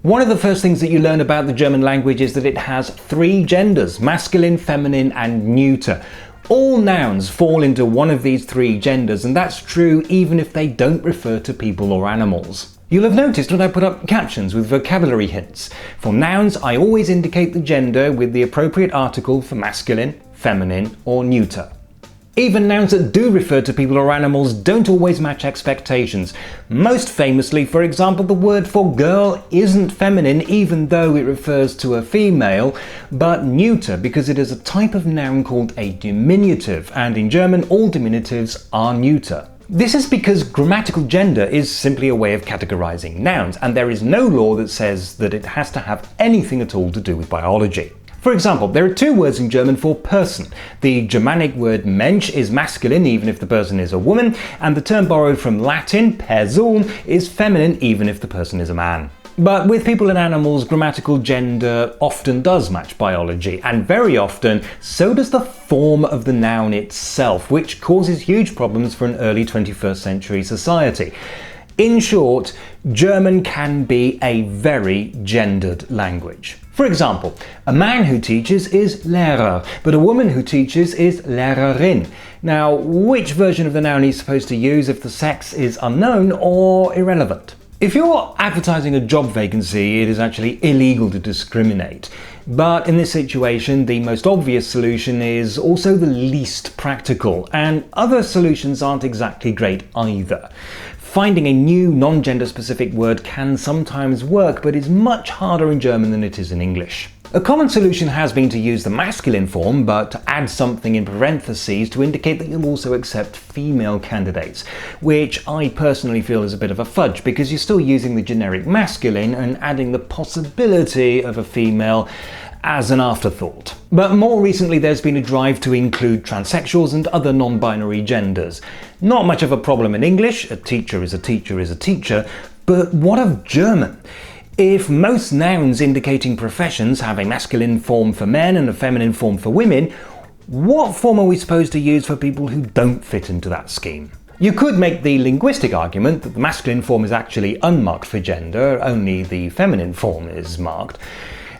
One of the first things that you learn about the German language is that it has 3 genders: masculine, feminine and neuter. All nouns fall into one of these 3 genders, and that's true even if they don't refer to people or animals. You'll have noticed when I put up captions with vocabulary hints. For nouns, I always indicate the gender with the appropriate article for masculine, feminine or neuter. Even nouns that do refer to people or animals don't always match expectations. Most famously, for example, the word for girl isn't feminine even though it refers to a female, but neuter because it is a type of noun called a diminutive, and in German all diminutives are neuter. This is because grammatical gender is simply a way of categorizing nouns, and there is no law that says that it has to have anything at all to do with biology. For example, there are 2 words in German for person. The Germanic word Mensch is masculine even if the person is a woman, and the term borrowed from Latin, Person, is feminine even if the person is a man. But with people and animals, grammatical gender often does match biology, and very often so does the form of the noun itself, which causes huge problems for an early 21st century society. In short, German can be a very gendered language. For example, a man who teaches is Lehrer, but a woman who teaches is Lehrerin. Now, which version of the noun he's supposed to use if the sex is unknown or irrelevant? If you're advertising a job vacancy, it is actually illegal to discriminate. But in this situation, the most obvious solution is also the least practical, and other solutions aren't exactly great either. Finding a new non-gender specific word can sometimes work, but is much harder in German than it is in English. A common solution has been to use the masculine form, but to add something in parentheses to indicate that you also accept female candidates, which I personally feel is a bit of a fudge because you're still using the generic masculine and adding the possibility of a female as an afterthought. But more recently there's been a drive to include transsexuals and other non-binary genders. Not much of a problem in English, a teacher is a teacher is a teacher, but what of German? If most nouns indicating professions have a masculine form for men and a feminine form for women, what form are we supposed to use for people who don't fit into that scheme? You could make the linguistic argument that the masculine form is actually unmarked for gender, only the feminine form is marked,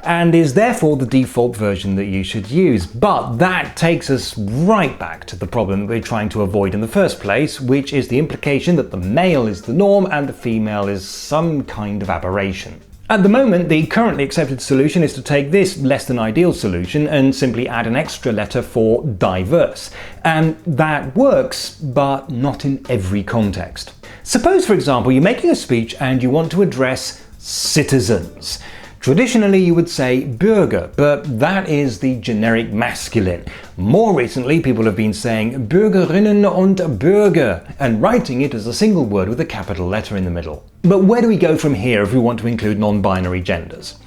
and is therefore the default version that you should use. But that takes us right back to the problem that we're trying to avoid in the first place, which is the implication that the male is the norm and the female is some kind of aberration. At the moment, the currently accepted solution is to take this less than ideal solution and simply add an extra letter for diverse. And that works, but not in every context. Suppose, for example, you're making a speech and you want to address citizens. Traditionally you would say Bürger, but that is the generic masculine. More recently people have been saying Bürgerinnen und Bürger and writing it as a single word with a capital letter in the middle. But where do we go from here if we want to include non-binary genders?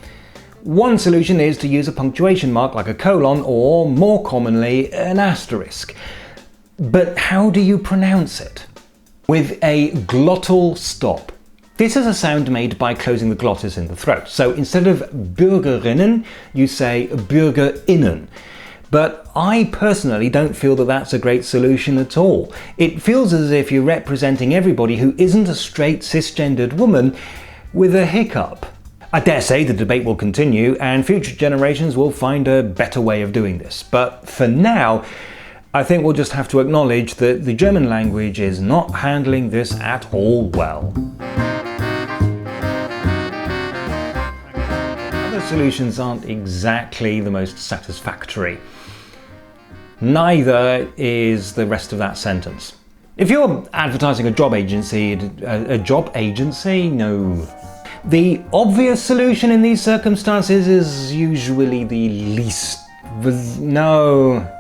One solution is to use a punctuation mark like a colon or, more commonly, an asterisk. But how do you pronounce it? With a glottal stop. This is a sound made by closing the glottis in the throat. So instead of Bürgerinnen, you say Bürgerinnen. But I personally don't feel that that's a great solution at all. It feels as if you're representing everybody who isn't a straight cisgendered woman with a hiccup. I dare say the debate will continue and future generations will find a better way of doing this. But for now, I think we'll just have to acknowledge that the German language is not handling this at all well. Solutions aren't exactly the most satisfactory. Neither is the rest of that sentence. If you're advertising a job agency, no. The obvious solution in these circumstances is usually the least. No.